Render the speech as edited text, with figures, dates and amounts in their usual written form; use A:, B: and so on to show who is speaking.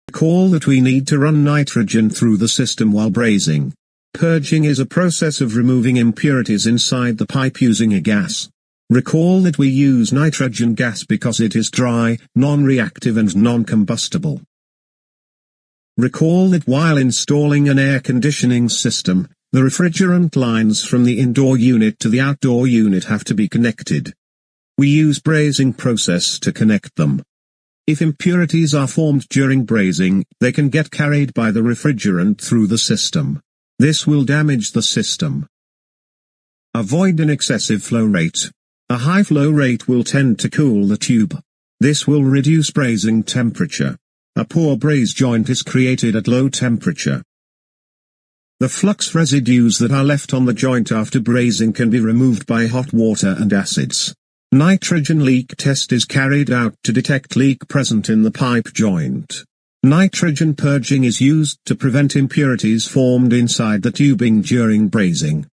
A: Recall that we need to run nitrogen through the system while brazing. Purging is a process of removing impurities inside the pipe using a gas. Recall that we use nitrogen gas because it is dry, non-reactive and non-combustible. Recall that while installing an air conditioning system, the refrigerant lines from the indoor unit to the outdoor unit have to be connected. We use brazing process to connect them. If impurities are formed during brazing, they can get carried by the refrigerant through the system. This will damage the system. Avoid an excessive flow rate. A high flow rate will tend to cool the tube. This will reduce brazing temperature. A poor braze joint is created at low temperature. The flux residues that are left on the joint after brazing can be removed by hot water and acids. Nitrogen leak test is carried out to detect leak present in the pipe joint. Nitrogen purging is used to prevent impurities formed inside the tubing during brazing.